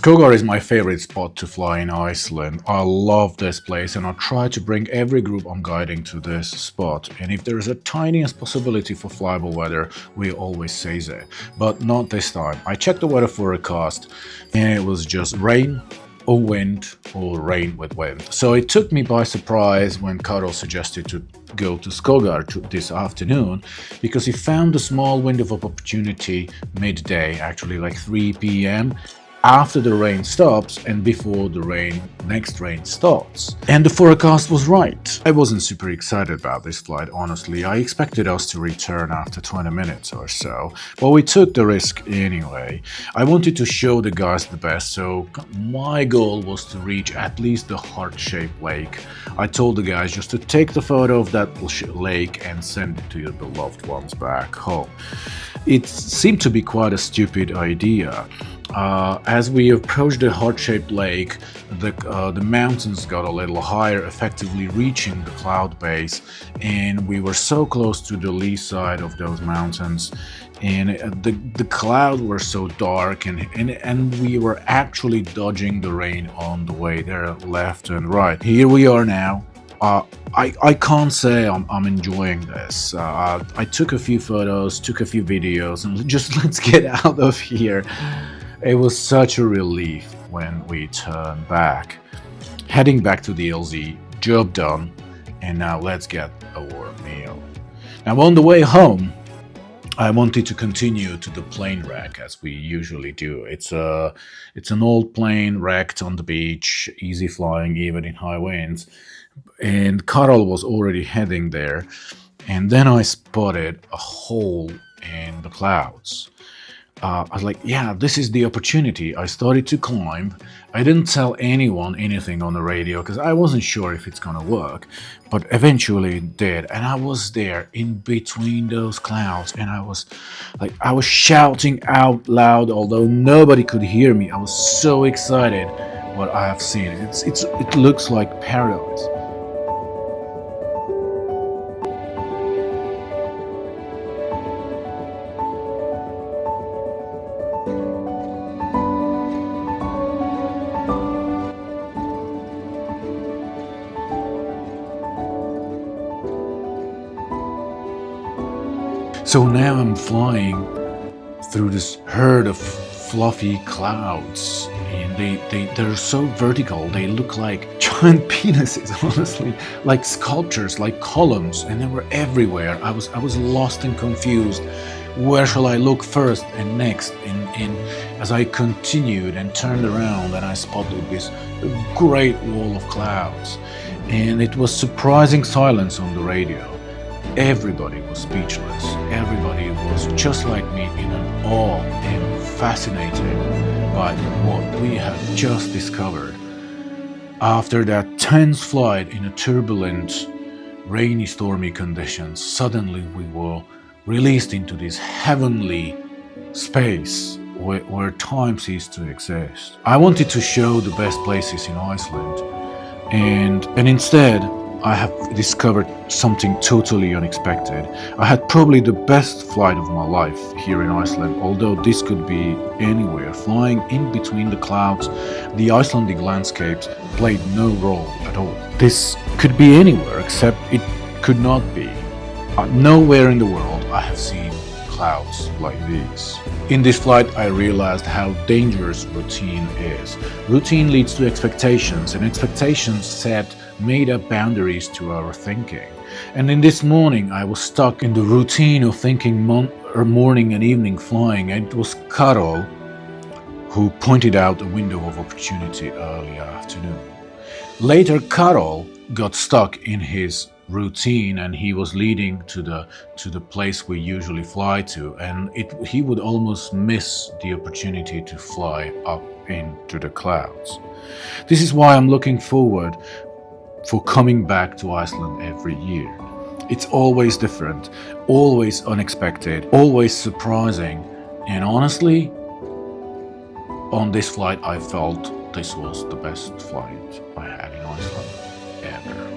Skogar is my favorite spot to fly in Iceland. I love this place and I try to bring every group I'm guiding to this spot. And if there is a tiniest possibility for flyable weather, we always say that. But not this time. I checked the weather forecast and it was just rain or wind or rain with wind. So it took me by surprise when Karol suggested to go to Skogar this afternoon because he found a small window of opportunity midday, actually like 3 p.m. after the rain stops and before the next rain starts. And the forecast was right. I wasn't super excited about this flight, honestly. I expected us to return after 20 minutes or so, but we took the risk anyway. I wanted to show the guys the best, so my goal was to reach at least the heart-shaped lake. I told the guys just to take the photo of that lake and send it to your beloved ones back home. It seemed to be quite a stupid idea. As we approached the heart-shaped lake, the mountains got a little higher, effectively reaching the cloud base, and we were so close to the lee side of those mountains, and the clouds were so dark, and we were actually dodging the rain on the way there, left and right. Here we are now. I can't say I'm enjoying this. I took a few photos, took a few videos, and just let's get out of here. It was such a relief when we turned back. Heading back to the LZ, job done, and now let's get a warm meal. Now on the way home, I wanted to continue to the plane wreck as we usually do. It's an old plane wrecked on the beach, easy flying even in high winds, and Karol was already heading there, and then I spotted a hole in the clouds. I was like, yeah, this is the opportunity. I started to climb. I didn't tell anyone anything on the radio because I wasn't sure if it's gonna work, but eventually it did. And I was there in between those clouds, and I was shouting out loud, although nobody could hear me. I was so excited what I have seen. It looks like paradise. So now I'm flying through this herd of fluffy clouds, and they're so vertical. They look like giant penises, honestly, like sculptures, like columns, and they were everywhere. I was lost and confused. Where shall I look first and next? And as I continued and turned around, and I spotted this great wall of clouds, and it was surprising silence on the radio. Everybody was speechless. Everybody was just like me in an awe and fascinated by what we have just discovered. After that tense flight in a turbulent, rainy, stormy conditions, suddenly we were released into this heavenly space where time ceased to exist. I wanted to show the best places in Iceland, and instead I have discovered something totally unexpected. I had probably the best flight of my life here in Iceland, although this could be anywhere. Flying in between the clouds, the Icelandic landscapes played no role at all. This could be anywhere, except it could not be. Nowhere in the world I have seen clouds like these. In this flight, I realized how dangerous routine is. Routine leads to expectations, and expectations set made-up boundaries to our thinking. And in this morning, I was stuck in the routine of thinking morning and evening flying, and it was Karol who pointed out a window of opportunity early afternoon. Later, Karol got stuck in his routine, and he was leading to the place we usually fly to, and he would almost miss the opportunity to fly up into the clouds. This is why I'm looking forward for coming back to Iceland every year. It's always different, always unexpected, always surprising, and honestly, on this flight I felt this was the best flight I had in Iceland ever.